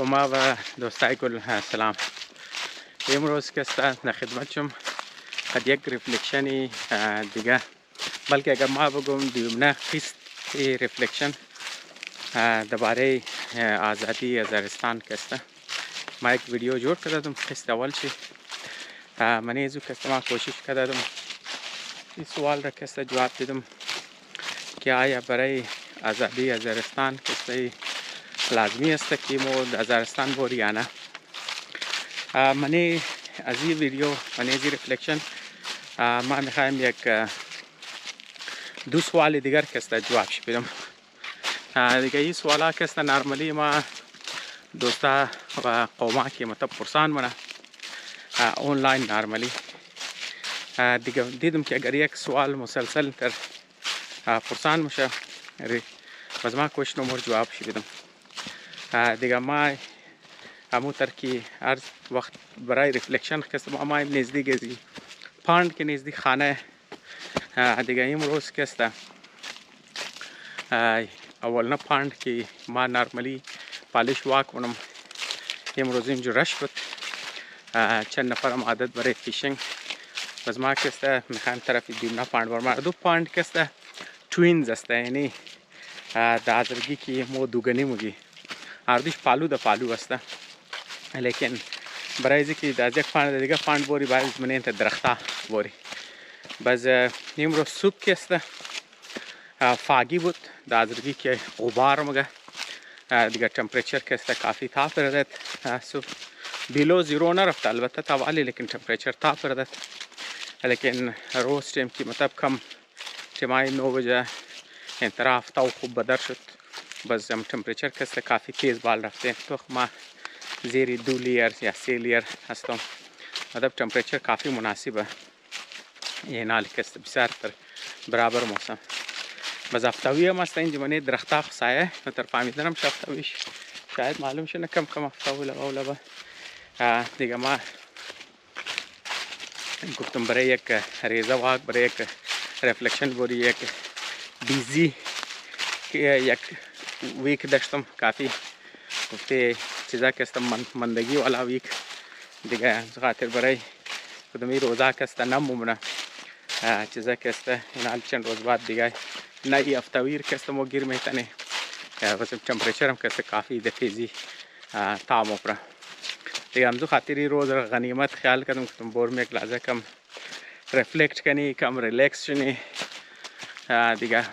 شما و دوستای کل سلام. امروز که در خدمت شم قد یک ریفلکشنی دیگه، بلکه اگر ما بگم دیومنه قسط ریفلکشن درباره آزادی هزارستان کسته ما یک ویدیو جور کردم. قسط اول چی من ایزو کسته ما کوشش کردم این سوال را کسته جواب دیدم که آیا برای آزادی هزارستان کسته لازمی است که ما هزارستان بوری یا نه. من از این ویدیو من از این ریفلکشن ما میخوایم یک دو سوال دیگر کسته جواب بدم. دیگه این سوال ها کسته نرمالی ما دوستا و قوما که مطلب پرسان منه اونلاین نرمالی دیگه دیدم که اگر یک سوال مسلسل تر پرسان میشه باز ما کوشش نمور جواب بدم. دیگه ما همون ترکی هر وقت برای ریفلکشن کسته ما نزدیک ازی پاند که نزدیک خانه دیگه امروز کسته اولنا پاند که ما نرمالی پالش واکنم امروز اینجا رش بود چند نفرم عادت برای فیشنگ باز ما کسته میخوایم طرف دیمنا پاند برما دو پاند کسته توینز است، یعنی دازرگی که مو دوگنی موگی اردیش پالو دا پالو است، لیکن برای اینکه که داز یک پاند دیگه پاند بوری باید من انت درختا بوری. باز امروز صبح کسته فاگی بود دازرگی که غبار مگه دیگه تمپریچر کسته کافی تاپ رده صبح بیلو زیرو نرفت البته توالی لیکن تمپریچر تاپ رده. لیکن روز ٹیم کی مطلب کم ٹیمائی 9 بجے انطراف تاو خوب بدر شد بس هم تمپریچر کسته کافی تیز بال رفته تو ما زیر 2 لیر یا 3 لیر هستم مطلب تمپریچر کافی مناسبه یه نال کسته بسیار تر برابر موسم. بس افتاوی هم هسته اینجا منی درختا خسایه نتر فهمیدنم افتاویش شاید معلوم شنه کم کم افتاوی لگاو لبا دیگه ما گفتم برای یک ریزه واک برای یک ریفلکشن بوری یک بیزی یک ویک داشتم کافی گفته چیزا کستم مندگی والا ویک دیگه خاطر برای کدومی روزا کسته نمومنه چیزا کسته این حال چند روز بعد دیگه نه ای افتاویر کسته مو گیر میتنه بس تمپریچر هم کسته کافی دفیزی تام اپرا دیگه همزو خاطری روز غنیمت خیال کردم کتم بور میک لازه کم ریفلکت کنی کم ریلکس شنی دیگه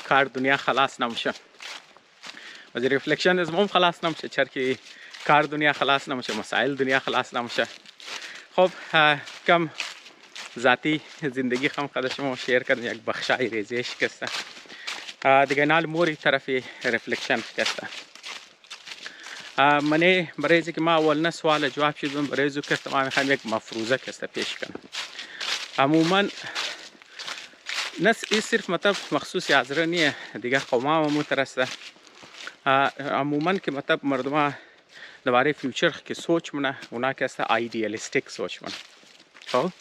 کار دنیا خلاص نمیشه از ریفلکشن از مم خلاص نمیشه چرکی کار دنیا خلاص نمیشه مسائل دنیا خلاص نمیشه. خب کم ذاتی زندگی خم خودشم شیر کردم یک بخشای ریزش کسته دیگه نال موری طرف ریفلکشن کسته منی برای اینکه ما اول سوال جواب شدم برای اینکه کسته ما میخوایم یک مفروضه کسته پیش کنم. عموما نس این صرف مطلب مخصوص حاضر نیه دیگه قوما هم مترسته عموما که مطلب مردم دوباره فیوچر که سوچ منه اونا کسته ایدئالیستیک سوچ منه. خب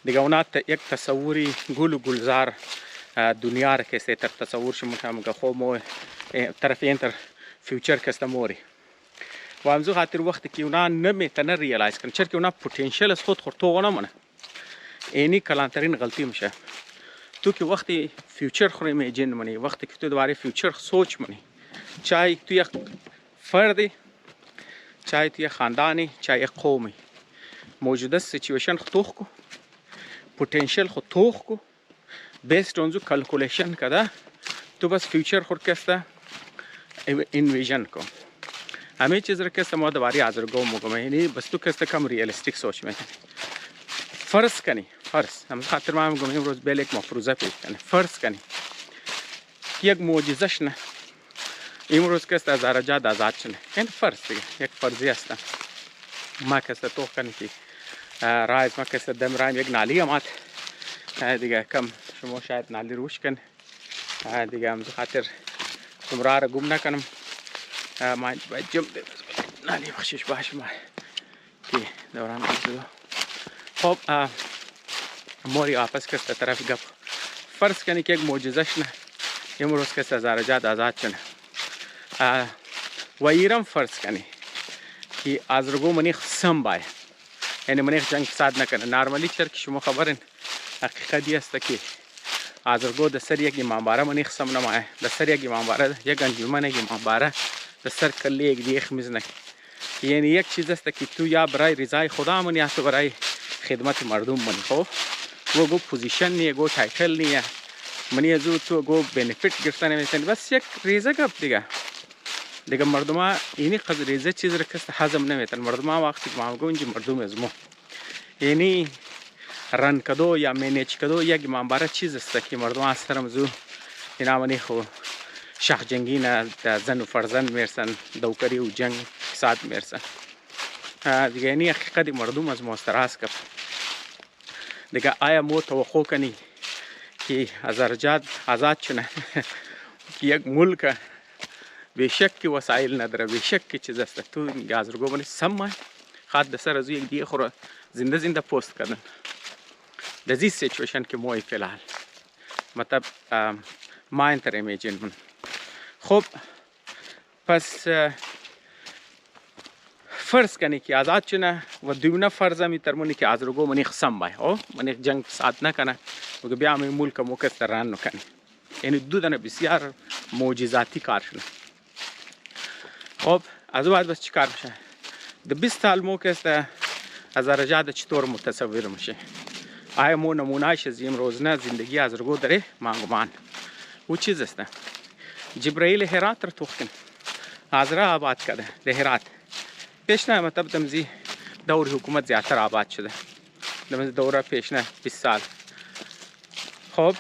دیگه اونا یک تصوری گل و گلزار دنیا را کسته تر تصور شما که خب مو طرف اینتر فیوچر کسته موری و همزو خاطر وقتی که اونا نمیتونه ریالایز کنن چرا که اونا پتانسیل از خود خورتو نمونه اینی کلانترین غلطی میشه. تو که وقتی فیوچر خو ایمیجین منی وقتی که تو دوباره فیوچر سوچ منی چای تو یک فردی چای تو یک خاندانی چای یک قومی موجوده سیچویشن خو توخ کو پتانسیل خو توخ کو بیسد اونزو کلکولیشن کده تو بس فیوچر خور کسته انویژن کو همه چیز را کسته ما دوباره حاضر گو مگم یعنی بس تو کسته کم ریالستیک سوچ میکنی. فرض کنی فرض هم خاطر ما میگم امروز بیل یک مفروضه پیش کنی فرض کنی یک معجزه شنه امروز کسته از درجات آزاد شنه این فرض دیگه یک فرضی است ما کسته تو کنی که رایز ما کسته دم رایم یک نالی امات دیگه کم شما شاید نالی روش کن دیگه هم خاطر تمرار گم نکنم ما باید جمع نالی بخشش باش ما که دوران بزدو. خب موری آپس کسته طرف گپ فرض کنی که یک معجزه شنه امروز کسته از درجات آزاد شنه و ایران فرض کنی که آزرگو منیخ سم بای، یعنی منیخ جنگ فساد نکنه. نارمالی چرا که شما خبرین حقیقتی است که آزرگو در سر یک امامباره منیخ سم نمایه، در سر یک امامباره یک انجمن یک امامباره در سر کلی یک دیخ میزنه. یعنی یک چیز است که تو یا برای رضای خدا منی یا تو برای خدمت مردم منی. خب و گو پوزیشن نیه، گو تایتل نیه، منی از تو گو بنفیت گرفتن نمیتونی، بس یک ریزه گپ دیگه مردم ها اینی قدر ریزه چیز را کست هضم نمیتن. مردم ها وقتی ما گو اینجا مردم از ما یعنی رن کدو یا مینیج کدو یک امامباره چیز است که مردم ها سرم زو اینا منی خو شخ جنگی نه زن و فرزند میرسن، دوکری و جنگ فساد میرسن دیگه. یعنی حقیقت مردم از ما استراحت کب دیگه. آیا مو توقع کنی که آزاد چنه که یک ملک بیشک که وسایل نداره، بیشک که چیز است، تو آزرگو بنی سم خواهد دسر از یک دیگه خورا زنده پوست کردن در زی سیچویشن که موی فیلحال مطلب ما انتر امیجین من. خب پس فرض کنی که آزاد چنه و دویونه فرض می ترمونی که آزرگو منیخ سم بای او منیخ جنگ فساد نکنه و بیا می ملک موکست ران نکنه. یعنی دو دنه بسیار معجزاتی کار شده. خب از بعد بس چی کار میشه؟ ده 20 سال موکست از رجاد چطور متصور میشه؟ آیا مو نمونهش از امروزنه زندگی آزرگو داره؟ مانگمان او چیز است. جبرائیل هرات را توخکن آزرا آباد کرده ده هرات پیشنه مطلب دمزی دور حکومت زیادتر آباد شده، دمزی دوره پیشنه 20 سال. خب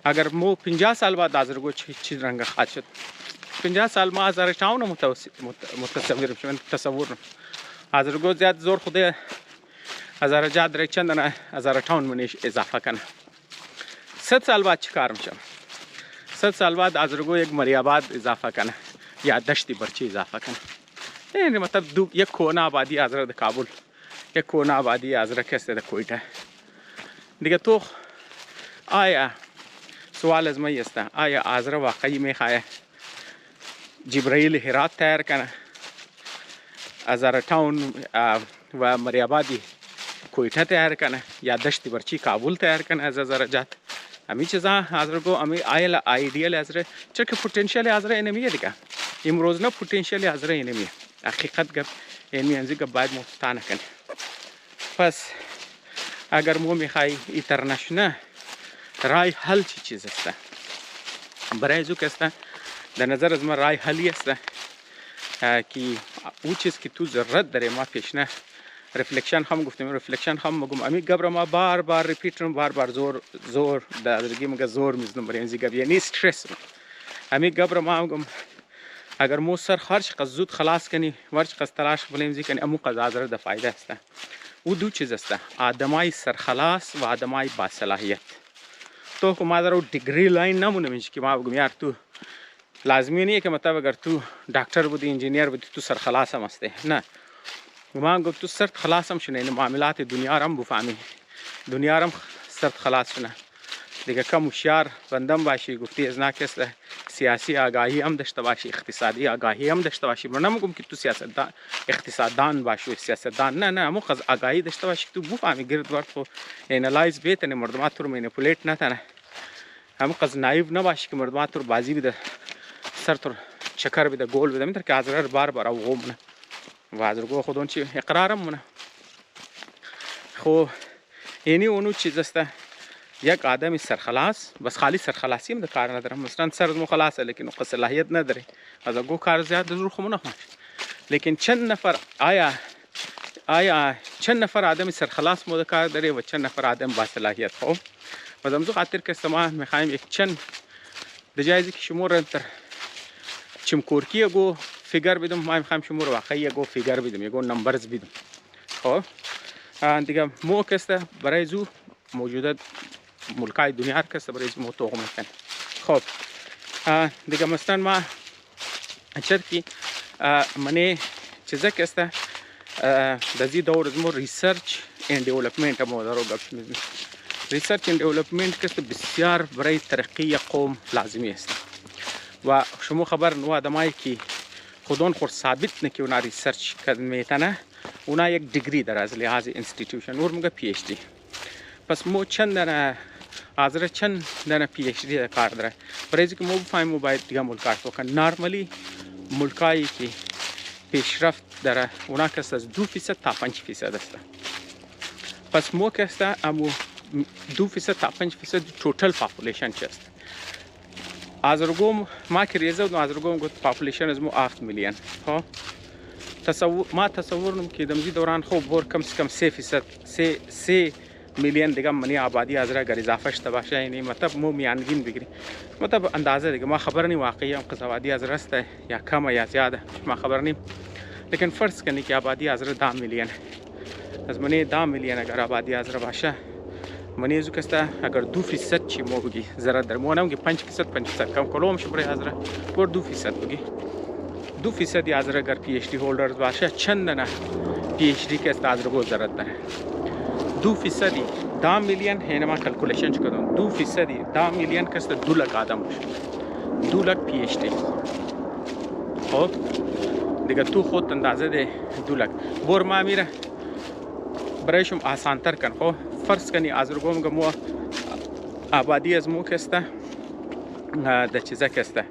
اگر مو 50 سال بعد آزرگو چی رنگ خواهد شد؟ 50 سال ما از ارشتاون متصور بشم، تصور آزرگو زیاد زور خوده از ارجاد در چندن از ارشتاون منیش اضافه کنه. 100 سال بعد چی کار میشم؟ 100 سال بعد آزرگو یک مریاباد اضافه کنه یا دشتی برچی اضافه کنه. یعنی مطلب یک کونه آبادی آزرا در کابل، یک کونه آبادی آزرا کسته در کویته دیگه. تو آیا سوال از من است، آیا آزرا واقعی میخواه جبرائیل هرات تیار کنه، آزرا تاون و مریابادی کویته تیار کنه یا دشتی برچی کابل تیار کنه از آزرجات؟ امی چیزا آزرگو امی آیل ایدیال آزرا چرا که پتانسیل آزرا اینمیه دیگه. امروز نه پتانسیل آزرا اینمیه. حقیقت گپ اینمی انزی گپ باید مفتانه کنه. پس اگر مو میخوای اینترنشنال رای حل چی چیز است؟ برای زو که است در نظر از من رای حلی است که او چیز که تو ضرورت داره ما پیشنه ریفلکشن هم گفتم، ریفلکشن هم مگم امی گبر ما بار بار ریپیترم، بار بار زور در درگی مگه زور میزنم برای انزی گپ یعنی استرس. امی گبر ما مگم اگر مو سر خرج قد زود خلاص کنی ورچ قد تلاش بلیم زی کنی امو قد آزرا ده فایده است. او دو چیز است، آدمای سرخلاص و آدمای باصلاحیت. تو که ما در دیگری لاین نمونه میشه که ما بگم یار تو لازمی نیه که مطلب اگر تو دکتر بودی انجینیر بودی تو سرخلاص هم هستی، نه. ما گفت تو سرت خلاص هم شنه، این معاملات دنیا هم بفهمی، دنیا هم سرت خلاص شنه دیگه. کم هوشیار بندم باشی گفتی از ناکس سیاسی آگاهی هم داشته باشی، اقتصادی آگاهی هم داشته باشی. من نمیگم که تو سیاستدان اقتصاددان باشی سیاستدان، نه نه، مو آگاهی داشته باشی تو بفهمی گرد ورد خو انالایز بتنی مردمات رو مانیپولیت نتنه. هم قز نایب نباشی که مردمات رو بازی بده سر تو چکر بده گل بده میتر که آزرا بار بار او غمنه و آزرگو خودون چی اقرارم مونه. خو یعنی اونو چیز است یک آدمی سرخلاص، بس خالی سرخلاصی هم در کار نداره. مثلا سر مو خلاصه لیکن او صلاحیت نداره از گو کار زیاد زور خو نه. لیکن چند نفر آیا چند نفر آدمی سرخلاص مو کار داره و چند نفر آدم با صلاحیت؟ خو مزمزو خاطر که سما میخوایم یک چند دجایزی که شمور تر چمکورکی گو فیگر بدم، ما میخوایم شمور واقعی گو فیگر بدم، یگو نمبرز بدم. خب دیگه مو کسته برای زو موجودات ملکای دنیا کسته برای زو مو توقع میکنه. خب دیگه مثلا ما چرکی منی چیزا کسته دزی دور از مو ریسرچ این دیولپمنت مو دارو گپ میزنم. ریسرچ این دیولپمنت کسته بسیار برای ترقی قوم لازمی است و شما خبر نو آدمایی که خودون خور ثابت نه که اونا ریسرچ میتونه، اونا یک دیگری در از لحاظ انستیتوشن اور مگه پی اچ دی. پس مو چند حاضر چند دانه پی اچ دی کار داره. برای اینکه مو بفهمیم باید دیگه ملکات بکن. نرمالی ملکایی که پیشرفت داره اونا کست از 2% تا 5% است. پس مو کست امو 2% تا 5% توتال پاپولیشن چست. آزرگوم ما که ریزه و آزرگوم گفت پاپولیشن از مو 7 میلیون. ها ما تصور نم که دمزی دوران خوب بور کم سے کم 3 میلیون دیگه منی آبادی از را گر اضافه شده باشه. یعنی مطلب مو میانگین بگیری، مطلب اندازه دیگه ما خبر نیم واقعی هم آبادی از راسته یا کم یا زیاده ما خبر نیم. لیکن فرض کنی که آبادی از را 10 میلیون از منی 10 میلیون اگر آبادی از را باشه منی زو کسته اگر 2% چی مو بگی زرا در مو نم که 5% کم کلوم شبری از را بر 2% بگی 2% از را اگر پی اچ دی هولدرز باشه چند نه پی اچ دی که است از را گو ضرورت داره. 2% 10 میلیون هنه ما کلکولیشن کردم 2% 10 میلیون کست 2 لک آدم باشه 2 لک پی اچ دی. خب دیگه تو خود اندازه ده 2 لک بور ما میره برایشم آسان تر کن. خب فرض کنی آزرگوم که مو آبادی از مو کسته ده چیزه کسته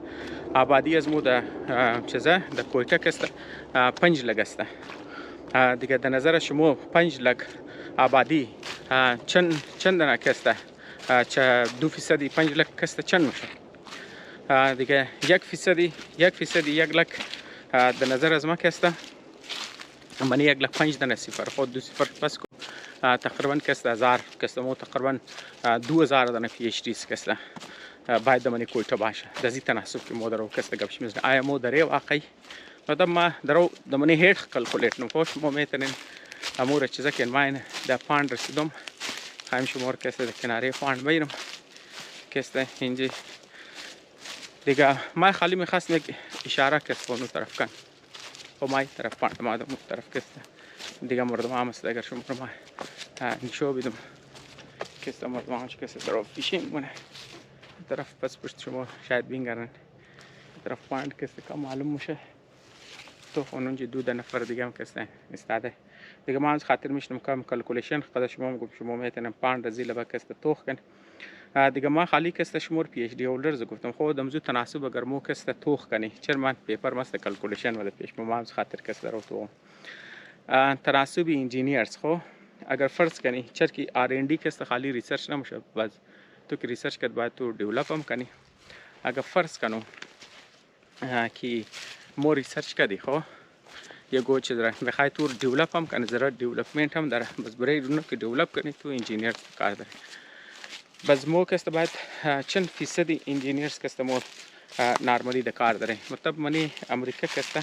آبادی از مو ده چیزه ده کویته کسته 5 لک است. دیگه در نظر شما 5 لک آبادی چند نه کسته چه 2% 5 لک کسته چند میشه دیگه 1% 1 لک در نظر از ما کسته من 1 لک 5 دانه صفر خود 2 صفر پس کو تقریبا کسته 1000 کسته مو تقریبا 2000 دانه پی اچ دی کسته باید دمنی کویته باشه دزی تناسب که مو درو کسته گپش میزنه آیا مو دره واقعی مطلب ما درو دمنی هیت کلکولیت نم خوش مو میتونین امور چیزا که ماین در پاند رسیدم خواهیم شمار کسته در کناره پاند بیرم کسته اینجی دیگه ما خالی میخواستم یک اشاره کسته اونو طرف کن و مای طرف پاند ما در طرف کسته دیگه مردم هم است اگر شما ما نشو بیدم کسته مردم همش کسته در فیشینگ مونه طرف پس پشت شما شاید بینگرن طرف پاند کسته که معلوم میشه تو اونجا 2 نفر دیگه هم کسته استاده دیگه ما از خاطر میشنم که کلکولیشن خدا شما میگم شما میتونن پاند زیل با کسته توخ کن دیگه ما خالی کسته شمور پی اچ دی هولدرز گفتم خود دمزو تناسب اگر مو کسته توخ کنی چرا من پیپر مست کلکولیشن ولا پیش ما از خاطر کسته رو تو تناسب انجینیرز خو اگر فرض کنی چرا کی آر ان دی کسته خالی ریسرچ نمیشه باز تو که ریسرچ کرد باید تو دیولپ هم کنی اگر فرض کنو کی مو ریسرچ کردی خو یه گوچه داره بخوای تو دیولپ هم کنی ضرورت دیولپمنت هم داره بس برای اونو که دیولپ کنی تو انجینیر کار داره بس مو کسته باید چند فیصد انجینیرز کسته مو نارمالی ده کار داره مطلب منی امریکا کسته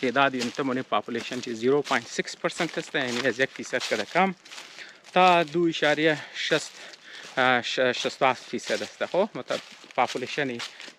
تعداد انتم منی پاپولیشن چی 0.6% کسته یعنی از 1% کده کم تا 2.67% است خو مطلب پاپولیشن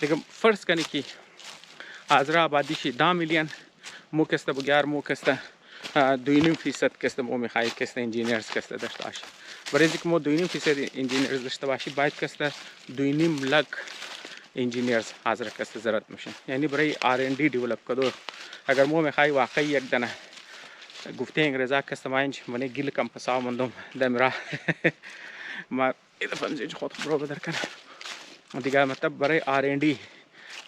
دیگه فرض کنی که حاضر آبادی شی 10 میلیون مو کسته بگیار مو کسته 2.5% کسته مو میخوای کسته انجینیرز کسته داشته باشه برای اینکه مو 2.5% انجینیرز داشته باشی باید کسته 2.5 لک انجینیرز حاضر کسته ضرورت میشه یعنی برای R&D دیولپ کدو اگر مو میخوای واقعی یک دانه گفته انگلیزا کسته ماینج منی گیل کم پسا مندم دمرا ما ایده فهمید خود برو بدر کنه دیگه مطلب برای R&D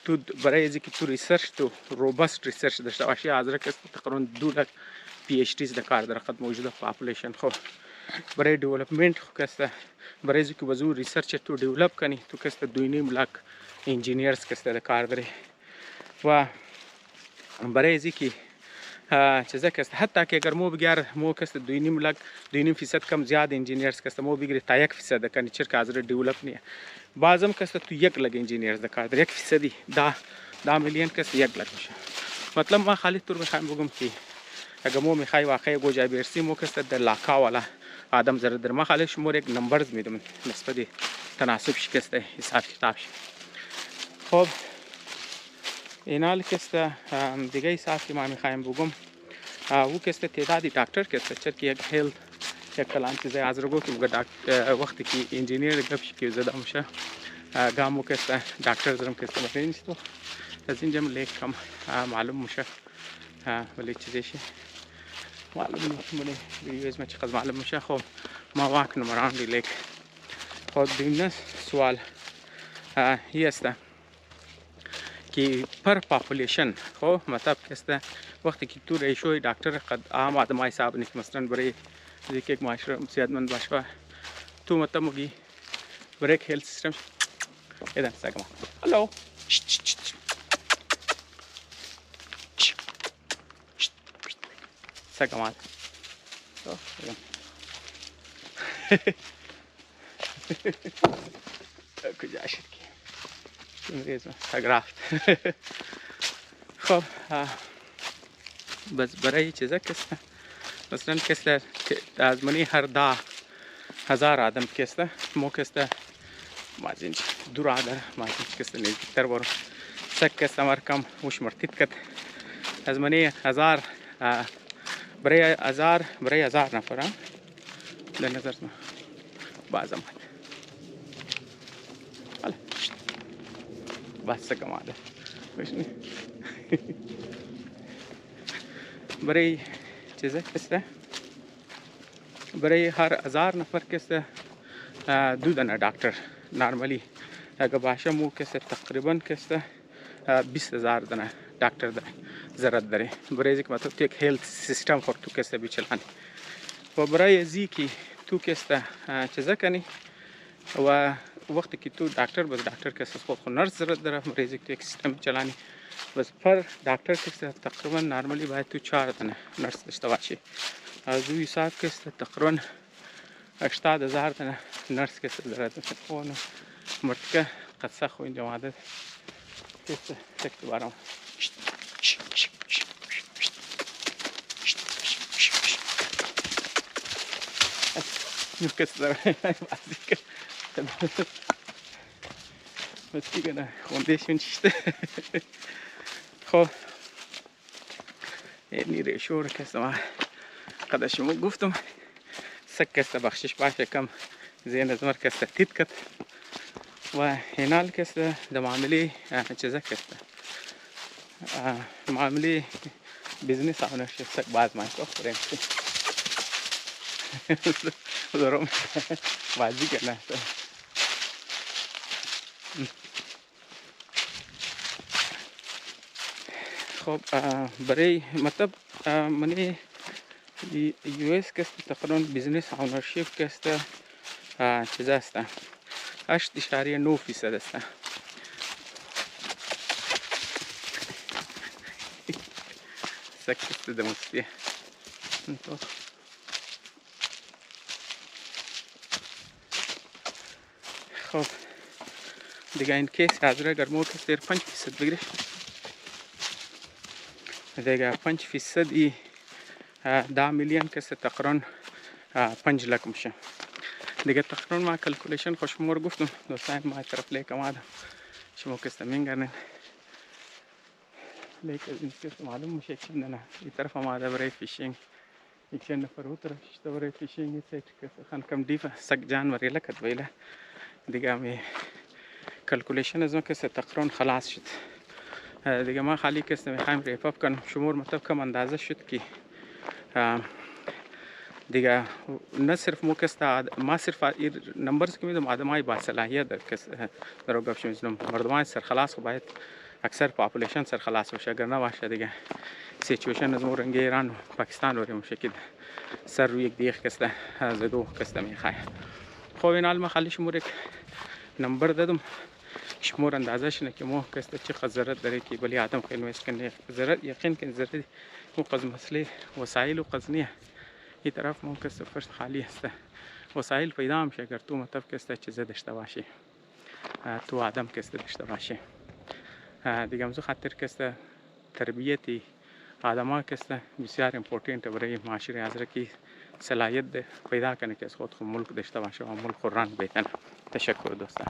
تو برای اینکه تو ریسرچ تو روبست ریسرچ داشته باشی حاضر کسته تقریبا 2 لک پی اچ دیز در کار در خدمت موجوده پاپولیشن خو برای دیولپمنت کسته برای اینکه وضو ریسرچ تو دیولپ کنی تو کسته 2.5 لک انجینیرز کسته در کار داره و برای اینکه چیزا کسته حتی که اگر مو بگیر مو کسته 2.5 لک 2.5% کم زیاد انجینیرز کسته مو بگیری تا 1% کنی چرا حاضر دیولپ نیه بعضم کسته تو 1 لک انجینیرز در کار داره 1% 10 میلیون کسته 1 لک میشه مطلب ما خالی طور میخوایم بگم که اگر مو میخوای واقعی گوجه برسی مو کسته در لاکا والا آدم ضرورت داره ما خالی شمور یک نمبرز میدم نسبت تناسب شکسته حساب کتاب شد خب اینال کسته دیگه حساب که ما میخوایم بگم او کسته تعدادی دکتر کسته چرا که یک هیلث یک کلان چیزی از رو گفتم وقتی که انجینیر گپش که زدم میشه گامو که است دکتر زرم که است برای نیست و از اینجا لیک کم معلوم میشه ولی چیزیش معلوم نیست ولی ویدیوز ما چقدر معلوم میشه. خب ما واک نمران دی لیک خب دیگه سوال هی است که پر پاپولیشن خب مطلب که است وقتی که تو ریشوی دکتر قد عام آدم های حساب نیست مثلا برای یک معاشره صحتمند باشه تو مطلب مگی برای هلت سیستم ایدن سگم هلو سگم کجا شد که سگ رفت. خب بس برای چیزا کسته مثلا کسته از منی هر 10,000 آدم کسته مو کسته مازینج دور آدم مازینج کسته نزدیکتر برو سگ کسته مرکم وش مرتید کد از منی 1000 برای 1000 نفر در نظر ما بازم حالا بس سگم آده بشنی برای چیزه کسته برای هر 1000 نفر کسته 2 دانه دکتر نرمالی اگه باشه مو کسته تقریبا کسته 20,000 دانه دکتر داره ضرورت داره برای اینکه مطلب تو یک هلت سیستم خود تو کسته بیچلانی و برای ازی که تو کسته چیزه کنی و وقتی که تو دکتر بس دکتر کسته خود نرس ضرورت داره برای اینکه تو یک سیستم چلانی بس پر دکتر کسته تقریبا نرمالی باید تو 4 دانه نرس داشته باشی از او حساب کسته تقریبا 80,000 دانه نرس کسته ضرورت داره اون مرتکه قصه خو اینجا ماده کسته سکت بارم کسته داره بازی که بس کنه خوندهشون چیشته. خب اینی ریشو رو کسته ما قدر شما گفتم سک کسته بخشش باشه کم زین از مر کسته تید کد و اینال کسته در معاملی چیزه کسته معاملی بیزنس آنرشیپ سک باز مایکو خوریم دارم بازی کنه خب برای مطلب منی یو اس کسته تقریبا بیزنس آنرشیپ کسته چیز است 8.9% است سکت دموستی خب دیگه این کیس حاضره اگر مو کس دیر 5% بگیره دیگه 5% ای 10 میلیون کس تقریبا 5 لک میشه دیگه تقریبا ما کلکولیشن خوشمور گفتم دوستان ما طرف لیکم آدم شما کسته مینگرنین لیک این کس معلوم میشه چند نه این طرف ما آده برای فیشینگ یک چند نفر او طرف شده برای فیشینگ سیت کس خان کم دیفه سگ جانور لکت ویله دیگه می کلکولیشن از ما کسته تقریبا خلاص شد دیگه ما خالی کسته میخوایم ریپ اپ کنم شمور مطلب کم اندازه شد که دیگه نه صرف مو کسته ما صرف نمبرز که میدم آدمای با صلاحیت در کس در گفت میزنم مردمان سر خلاص باید اکثر پاپولیشن سر خلاص بشه اگر نه باشه دیگه سیچویشن از مورنگ ایران و پاکستان وری میشه که سر روی یک دیگه کسته از دو کسته میخواه. خب این حال ما خالی شمور یک نمبر دادم شمور اندازه شنه که مو کسته چقدر ضرورت داره که بلی آدم خیلی نویس کنه ضرورت یقین کن ضرورت مو قض مسئله وسایل و قضنیه این طرف ممکن است فرست خالی است وسایل پیدا میشه اگر تو مطلب کسته چیزه داشته باشی تو آدم کسته داشته باشی دیگه امزو خاطر کسته تربیتی آدم ها کسته بسیار امپورتنت برای معاشره حاضر که صلاحیت پیدا کنه که از خود ملک داشته باشه و ملک ران بکنه. تشکر دوستان.